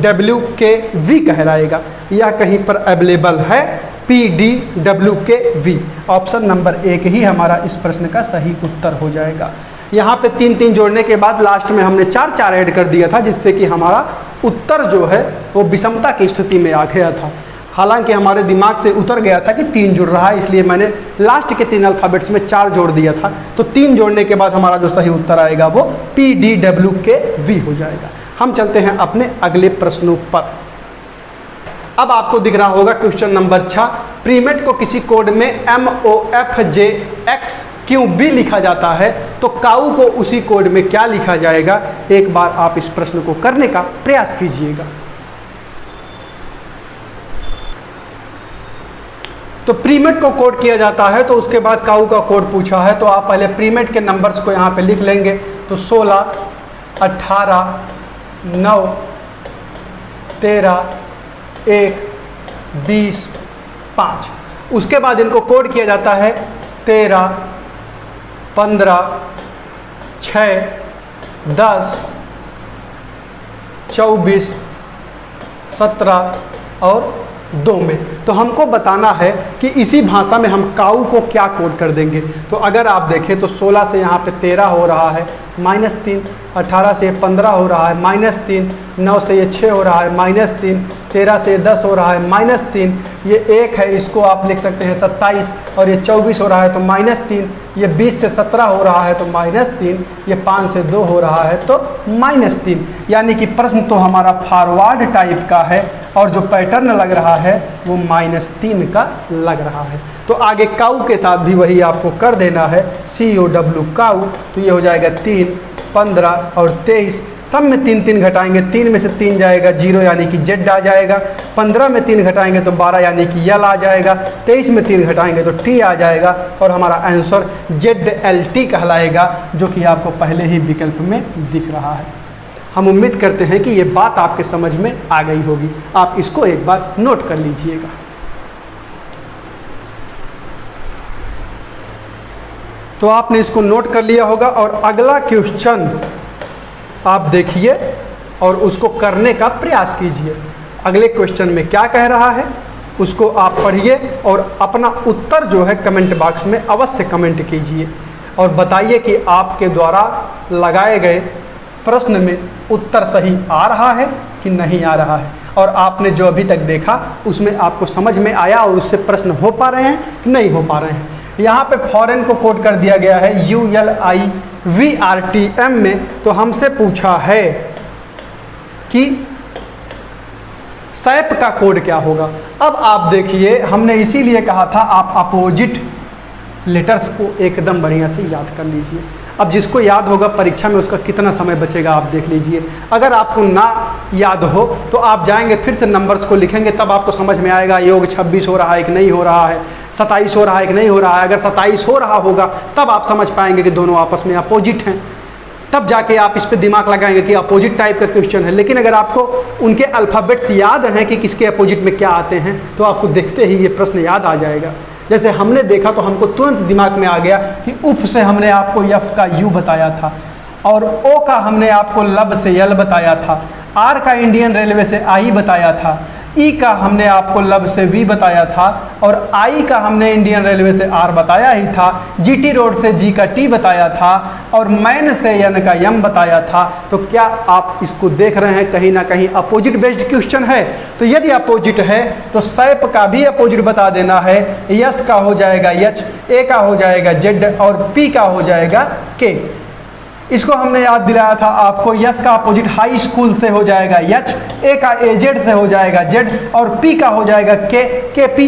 Speaker 1: W K V कहलाएगा। यह कहीं पर अवेलेबल है P D W K V। Option number 1 ही हमारा इस प्रश्न का सही उत्तर हो जाएगा। यहाँ पे 3-3 जोड़ने के बाद लास्ट में हमने 4-4 ऐड कर दिया था, जिससे कि हमारा उत्तर जो है वो विषमता की स्थिति में आ गया था। हालांकि हमारे दिमाग से उतर गया था कि 3 जुड़ रहा है, इसलिए मैंने लास्ट के 3 अल्फ़ाबेट्स में 4 जोड़ दिया था। तो 3 जोड़ने के बाद हमारा जो सही उत्तर आएगा वो P D W K V हो जाएगा। हम चलते हैं अपने अगले प्रश्नों पर। अब आपको दिख रहा होगा क्वेश्चन नंबर 6, प्रीमेट को किसी कोड में MOFJXQB लिखा जाता है तो काऊ को उसी कोड में क्या लिखा जाएगा। एक बार आप इस प्रश्न को करने का प्रयास कीजिएगा। तो प्रीमेट को कोड किया जाता है तो उसके बाद काऊ का कोड पूछा है, तो आप पहले प्रीमेट के नंबर्स को यहाँ पे लिख लेंगे। तो 16, 18, 9, 13, 1, 20, 5। उसके बाद इनको कोड किया जाता है 13, 15, 6, 10, 24, 17 और 2 में। तो हमको बताना है कि इसी भाषा में हम काऊ को क्या कोड कर देंगे। तो अगर आप देखें तो 16 से यहाँ पे 13 हो रहा है -3, 18 से 15 हो रहा है -3, 9 से ये 6 हो रहा है -3, 13 से 10 हो रहा है -3, ये 1 है, इसको आप लिख सकते हैं 27 और ये 24 हो रहा है तो -3, ये 20 से 17 हो रहा है तो -3, ये 5 से 2 हो रहा है तो -3। यानी कि प्रश्न तो हमारा फॉरवर्ड टाइप का है और जो पैटर्न लग रहा है वो -3 का लग रहा है। तो आगे काऊ के साथ भी वही आपको कर देना है, COW काऊ। तो ये हो जाएगा 3, 15 और 23। सब में 3-3 घटाएंगे, 3 में से 3 जाएगा 0 यानी कि Z आ जाएगा। 15 में 3 घटाएंगे तो 12 यानी कि L आ जाएगा। 23 में 3 घटाएंगे तो T आ जाएगा और हमारा आंसर ZLT कहलाएगा, जो कि आपको पहले ही विकल्प में दिख रहा है। हम उम्मीद करते हैं कि ये बात आपके समझ में आ गई होगी। आप इसको एक बार नोट कर लीजिएगा। तो आपने इसको नोट कर लिया होगा और अगला क्वेश्चन आप देखिए और उसको करने का प्रयास कीजिए। अगले क्वेश्चन में क्या कह रहा है उसको आप पढ़िए और अपना उत्तर जो है कमेंट बॉक्स में अवश्य कमेंट कीजिए और बताइए कि आपके द्वारा लगाए गए प्रश्न में उत्तर सही आ रहा है कि नहीं आ रहा है, और आपने जो अभी तक देखा उसमें आपको समझ में आया और उससे प्रश्न हो पा रहे हैं कि नहीं हो पा रहे हैं। यहाँ पे फॉरेन को कोड कर दिया गया है ULIVRTM में। तो हमसे पूछा है कि सैप का कोड क्या होगा। अब आप देखिए, हमने इसीलिए कहा था आप अपोजिट लेटर्स को एकदम बढ़िया से याद कर लीजिए। अब जिसको याद होगा परीक्षा में उसका कितना समय बचेगा आप देख लीजिए। अगर आपको ना याद हो तो आप जाएंगे फिर से नंबर्स को लिखेंगे, तब आपको समझ में आएगा योग 26 हो रहा है कि नहीं हो रहा है, 27 हो रहा है कि नहीं हो रहा है। अगर 27 हो रहा होगा तब आप समझ पाएंगे कि दोनों आपस में अपोजिट हैं, तब जाके आप इस पे दिमाग लगाएंगे कि अपोजिट टाइप का क्वेश्चन है। लेकिन अगर आपको उनके अल्फ़ाबेट्स याद हैं कि किसके अपोजिट में क्या आते हैं तो आपको देखते ही ये प्रश्न याद आ जाएगा। जैसे हमने देखा तो हमको तुरंत दिमाग में आ गया कि उफ से हमने आपको यफ का यू बताया था और ओ का हमने आपको लब से यल बताया था, आर का इंडियन रेलवे से आई बताया था, ई का हमने आपको लब से वी बताया था और आई का हमने इंडियन रेलवे से आर बताया ही था, जीटी रोड से जी का टी बताया था और मैन से यन का यम बताया था। तो क्या आप इसको देख रहे हैं कहीं ना कहीं अपोजिट बेस्ड क्वेश्चन है। तो यदि अपोजिट है तो सैप का भी अपोजिट बता देना है। यस का हो जाएगा यच, ए का हो जाएगा जेड और पी का हो जाएगा के। इसको हमने याद दिलाया था आपको, यस का अपोजिट हाई स्कूल से हो जाएगा यच, ए का एजेड से हो जाएगा जेड और पी का हो जाएगा के पी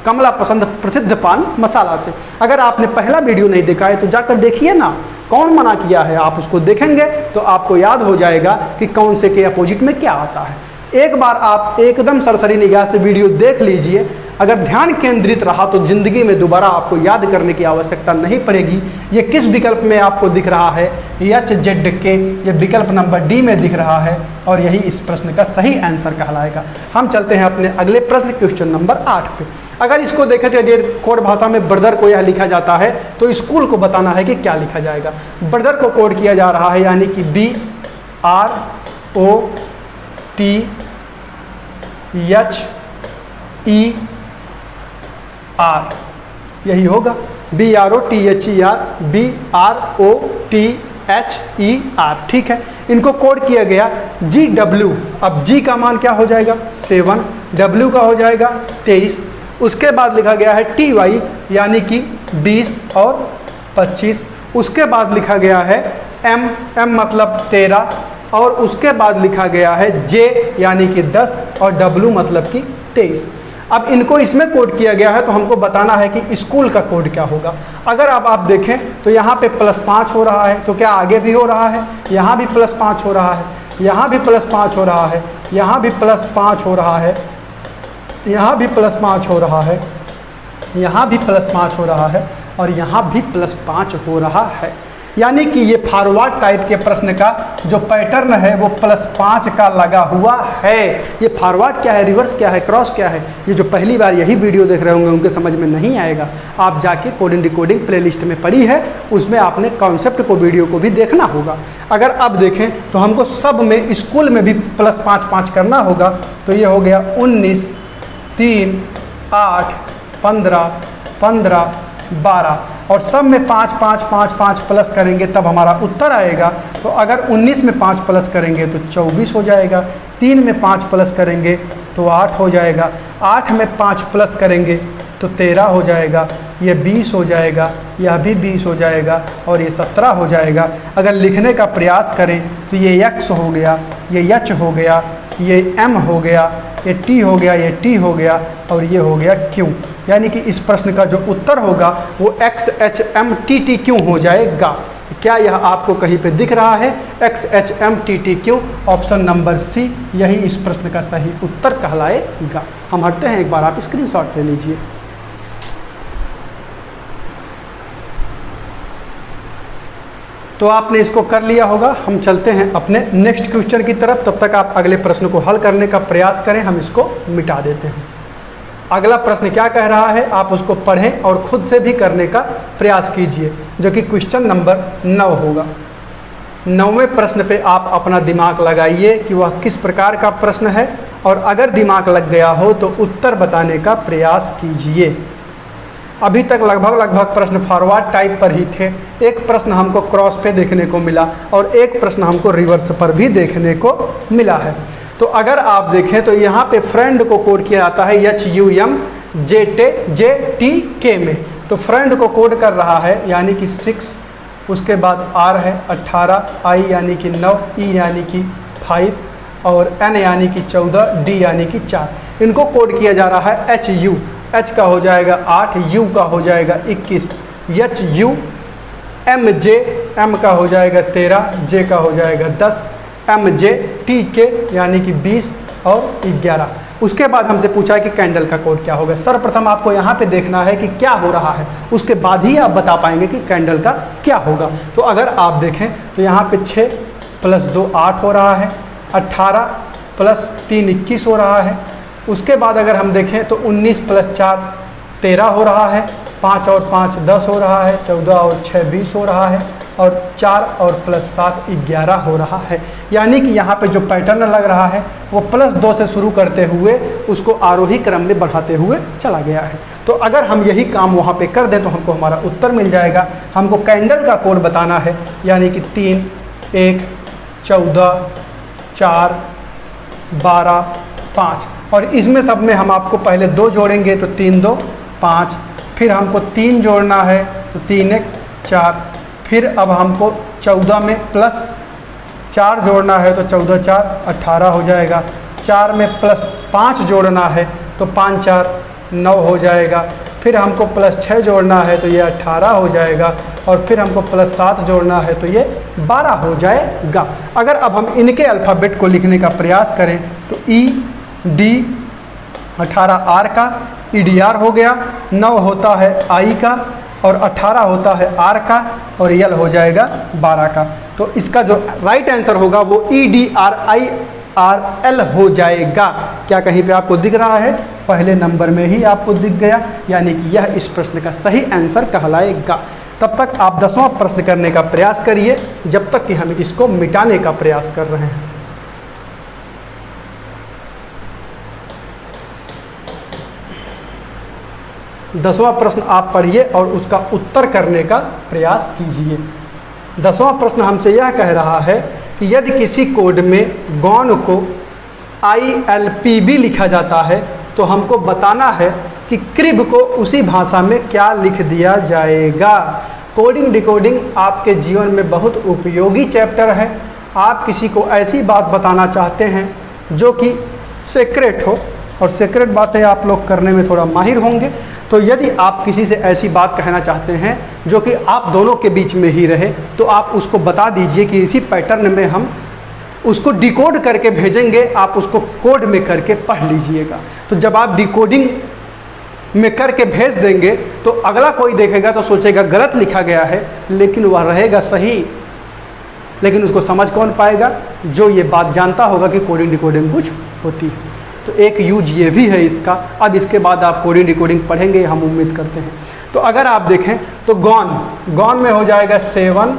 Speaker 1: कमला पसंद प्रसिद्ध पान मसाला से। अगर आपने पहला वीडियो नहीं देखा है तो जाकर देखिए ना, कौन मना किया है। आप उसको देखेंगे तो आपको याद हो जाएगा कि कौन से के अपोजिट में क्या आता है। एक बार आप एकदम सरसरी निगाह से वीडियो देख लीजिए, अगर ध्यान केंद्रित रहा तो ज़िंदगी में दोबारा आपको याद करने की आवश्यकता नहीं पड़ेगी। ये किस विकल्प में आपको दिख रहा है? HZK, ये विकल्प नंबर डी में दिख रहा है और यही इस प्रश्न का सही आंसर कहलाएगा। हम चलते हैं अपने अगले प्रश्न, क्वेश्चन नंबर 8 पे। अगर इसको देखें तो यदि कोड भाषा में ब्रदर को यह लिखा जाता है तो स्कूल को बताना है कि क्या लिखा जाएगा। ब्रदर को कोड किया जा रहा है यानी कि BROTHER, यही होगा BROTHER, ठीक है। इनको कोड किया गया GW। अब G का मान क्या हो जाएगा? 7, W का हो जाएगा 23, उसके बाद लिखा गया है TY यानी कि 20 और 25, उसके बाद लिखा गया है M मतलब 13 और उसके बाद लिखा गया है J यानी कि 10 और W मतलब कि 23। अब इनको इसमें कोड किया गया है तो हमको बताना है कि स्कूल का कोड क्या होगा। अगर अब आप देखें तो यहाँ पे +5 हो रहा है, तो क्या आगे भी हो रहा है? यहाँ भी +5 हो रहा है, यहाँ भी +5 हो रहा है, यहाँ भी +5 हो रहा है, यहाँ भी +5 हो रहा है, यहाँ भी +5 हो रहा है और यहाँ भी +5 हो रहा है। यानी कि ये फॉरवर्ड टाइप के प्रश्न का जो पैटर्न है वो +5 का लगा हुआ है। ये फॉरवर्ड क्या है, रिवर्स क्या है, क्रॉस क्या है, ये जो पहली बार यही वीडियो देख रहे होंगे उनके समझ में नहीं आएगा। आप जाके कोडिंग डिकोडिंग प्लेलिस्ट में पड़ी है, उसमें आपने कॉन्सेप्ट को वीडियो को भी देखना होगा। अगर अब देखें तो हमको सब में स्कूल में भी +5 करना होगा। तो ये हो गया 19, 3, 8, 15, 15, 12 और सब में 5 5 5 5 प्लस करेंगे तब हमारा उत्तर आएगा। तो अगर 19 में 5 प्लस करेंगे तो 24 हो जाएगा, 3 में 5 प्लस करेंगे तो 8 हो जाएगा, 8 में 5 प्लस करेंगे तो 13 हो जाएगा, ये 20 हो जाएगा, यह भी 20 हो जाएगा और ये 17 हो जाएगा। अगर लिखने का प्रयास करें तो ये X हो गया, ये H हो गया, ये M हो गया, ये T हो गया, ये T हो गया और ये हो गया Q। यानी कि इस प्रश्न का जो उत्तर होगा वो XHMTTQ हो जाएगा। क्या यह आपको कहीं पे दिख रहा है? XHMTTQ, ऑप्शन नंबर सी यही इस प्रश्न का सही उत्तर कहलाएगा। हम हटते हैं, एक बार आप स्क्रीनशॉट ले लीजिए। तो आपने इसको कर लिया होगा। हम चलते हैं अपने नेक्स्ट क्वेश्चन की तरफ, तब तक आप अगले प्रश्न को हल करने का प्रयास करें, हम इसको मिटा देते हैं। अगला प्रश्न क्या कह रहा है आप उसको पढ़ें और खुद से भी करने का प्रयास कीजिए, जो कि क्वेश्चन नंबर 9 होगा। 9वें प्रश्न पे आप अपना दिमाग लगाइए कि वह किस प्रकार का प्रश्न है और अगर दिमाग लग गया हो तो उत्तर बताने का प्रयास कीजिए। अभी तक लगभग प्रश्न फॉरवर्ड टाइप पर ही थे। एक प्रश्न हमको क्रॉस पे देखने को मिला और एक प्रश्न हमको रिवर्स पर भी देखने को मिला है। तो अगर आप देखें तो यहाँ पे फ्रेंड को कोड किया जाता है HUMJTK में। तो फ्रेंड को कोड कर रहा है यानी कि 6, उसके बाद R है 18, I यानी कि 9, E यानी कि 5 और N यानी कि 14, D यानी कि 4। इनको कोड किया जा रहा है HU। H का हो जाएगा 8, U का हो जाएगा 21, HUMJ, M का हो जाएगा 13, J का हो जाएगा 10, MJTK यानी कि 20 और 11। उसके बाद हमसे पूछा है कि कैंडल का कोड क्या होगा। सर्वप्रथम आपको यहाँ पे देखना है कि क्या हो रहा है, उसके बाद ही आप बता पाएंगे कि कैंडल का क्या होगा। तो अगर आप देखें तो यहाँ पे 6 + 2 8 हो रहा है, 18 + 3 21 हो रहा है। उसके बाद अगर हम देखें तो 19 + 4 13 हो रहा है, 5 और 5 10 हो रहा है, 14 और 6 20 हो रहा है और 4 और +7 11 हो रहा है। यानी कि यहाँ पे जो पैटर्न लग रहा है वो +2 से शुरू करते हुए उसको आरोही क्रम में बढ़ाते हुए चला गया है। तो अगर हम यही काम वहाँ पे कर दें तो हमको हमारा उत्तर मिल जाएगा। हमको कैंडल का कोड बताना है यानी कि 3 1 14 4 12 5 और इसमें सब में हम आपको पहले 2 जोड़ेंगे तो 3 2 5, फिर हमको 3 जोड़ना है तो 3 1 4, फिर अब हमको 14 में +4 जोड़ना है तो 14 4 18 हो जाएगा, 4 में +5 जोड़ना है तो 5 4 9 हो जाएगा, फिर हमको +6 जोड़ना है तो ये 18 हो जाएगा और फिर हमको +7 जोड़ना है तो ये 12 हो जाएगा। अगर अब हम इनके अल्फ़ाबेट को लिखने का प्रयास करें तो E D 18 आर का EDR हो गया, 9 होता है आई का और 18 होता है आर का और यल हो जाएगा 12 का। तो इसका जो राइट आंसर होगा वो EDRIRL हो जाएगा। क्या कहीं पे आपको दिख रहा है? पहले नंबर में ही आपको दिख गया, यानी कि यह इस प्रश्न का सही आंसर कहलाएगा। तब तक आप 10वां प्रश्न करने का प्रयास करिए जब तक कि हम इसको मिटाने का प्रयास कर रहे हैं। 10वां प्रश्न आप पढ़िए और उसका उत्तर करने का प्रयास कीजिए। 10वां प्रश्न हमसे यह कह रहा है कि यदि किसी कोड में गौन को ILPB लिखा जाता है तो हमको बताना है कि क्रिब को उसी भाषा में क्या लिख दिया जाएगा। कोडिंग डिकोडिंग आपके जीवन में बहुत उपयोगी चैप्टर है। आप किसी को ऐसी बात बताना चाहते हैं जो कि सीक्रेट हो, और सीक्रेट बातें आप लोग करने में थोड़ा माहिर होंगे। तो यदि आप किसी से ऐसी बात कहना चाहते हैं जो कि आप दोनों के बीच में ही रहे, तो आप उसको बता दीजिए कि इसी पैटर्न में हम उसको डिकोड करके भेजेंगे, आप उसको कोड में करके पढ़ लीजिएगा। तो जब आप डिकोडिंग में करके भेज देंगे तो अगला कोई देखेगा तो सोचेगा गलत लिखा गया है, लेकिन वह रहेगा सही। लेकिन उसको समझ कौन पाएगा? जो ये बात जानता होगा कि कोडिंग डिकोडिंग कुछ होती है। तो एक यूज ये भी है इसका। अब इसके बाद आप कोडिंग डिकोडिंग पढ़ेंगे, हम उम्मीद करते हैं। तो अगर आप देखें तो गॉन में हो जाएगा 7,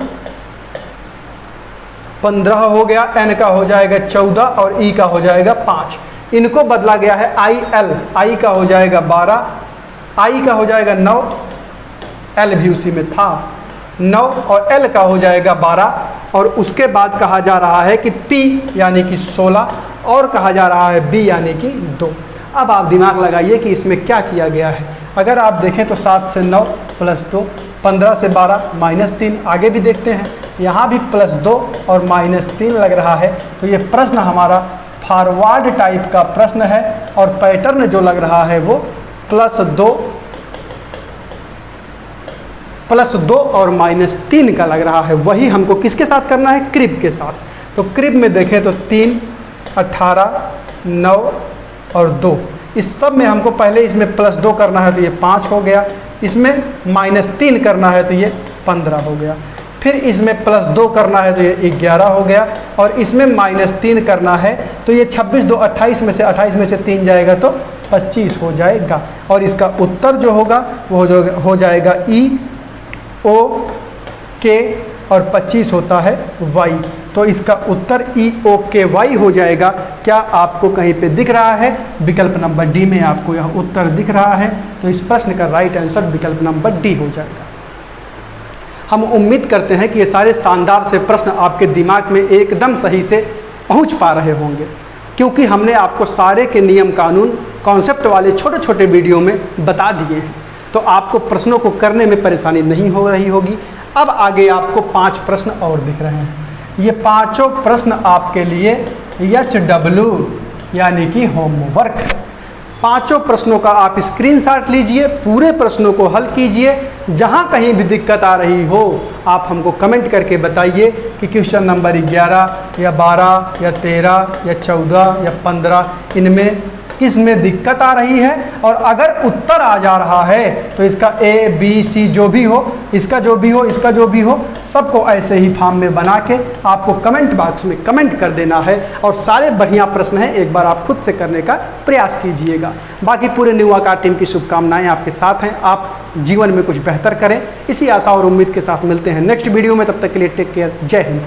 Speaker 1: 15 हो गया, एन का हो जाएगा 14 और ई का हो जाएगा 5। इनको बदला गया है IL, आई का हो जाएगा 12, आई का हो जाएगा 9, एल भी उसी में था 9 और एल का हो जाएगा 12। और उसके बाद कहा जा रहा है कि P यानी कि 16 और कहा जा रहा है B यानी कि 2। अब आप दिमाग लगाइए कि इसमें क्या किया गया है। अगर आप देखें तो 7 से 9 प्लस 2, 15 से 12 -3। आगे भी देखते हैं, यहाँ भी +2 और -3 लग रहा है। तो ये प्रश्न हमारा फॉरवर्ड टाइप का प्रश्न है और पैटर्न जो लग रहा है वो +2 और -3 का लग रहा है। वही हमको किसके साथ करना है? क्रिब के साथ। तो क्रिब में देखें तो 3, 18, 9 और 2। इस सब में हमको पहले इसमें +2 करना है तो ये 5 हो गया, इसमें -3 करना है तो ये 15 हो गया, फिर इसमें +2 करना है तो ये 11 हो गया, और इसमें -3 करना है तो ये 26, 2, 28 में से 3 जाएगा तो 25 हो जाएगा। और इसका उत्तर जो होगा वो हो जाएगा EOK और 25 होता है Y। तो इसका उत्तर EOKY हो जाएगा। क्या आपको कहीं पे दिख रहा है? विकल्प नंबर डी में आपको यह उत्तर दिख रहा है। तो इस प्रश्न का राइट आंसर विकल्प नंबर डी हो जाएगा। हम उम्मीद करते हैं कि ये सारे शानदार से प्रश्न आपके दिमाग में एकदम सही से पहुंच पा रहे होंगे, क्योंकि हमने आपको सारे के नियम कानून कॉन्सेप्ट वाले छोटे छोटे वीडियो में बता दिए हैं। तो आपको प्रश्नों को करने में परेशानी नहीं हो रही होगी। अब आगे आपको 5 प्रश्न और दिख रहे हैं। ये पांचों प्रश्न आपके लिए HW यानी कि होमवर्क। पांचों प्रश्नों का आप स्क्रीनशॉट लीजिए, पूरे प्रश्नों को हल कीजिए। जहां कहीं भी दिक्कत आ रही हो आप हमको कमेंट करके बताइए कि क्वेश्चन नंबर 11 या 12 या 13 या 14 या 15 इनमें किस में दिक्कत आ रही है। और अगर उत्तर आ जा रहा है तो इसका A, B, C जो भी हो, इसका जो भी हो, इसका जो भी हो, सबको ऐसे ही फॉर्म में बना के आपको कमेंट बॉक्स में कमेंट कर देना है। और सारे बढ़िया प्रश्न हैं, एक बार आप खुद से करने का प्रयास कीजिएगा। बाकी पूरे न्यू आकार टीम की शुभकामनाएं आपके साथ हैं। आप जीवन में कुछ बेहतर करें, इसी आशा और उम्मीद के साथ मिलते हैं नेक्स्ट वीडियो में। तब तक के लिए टेक केयर, जय हिंद।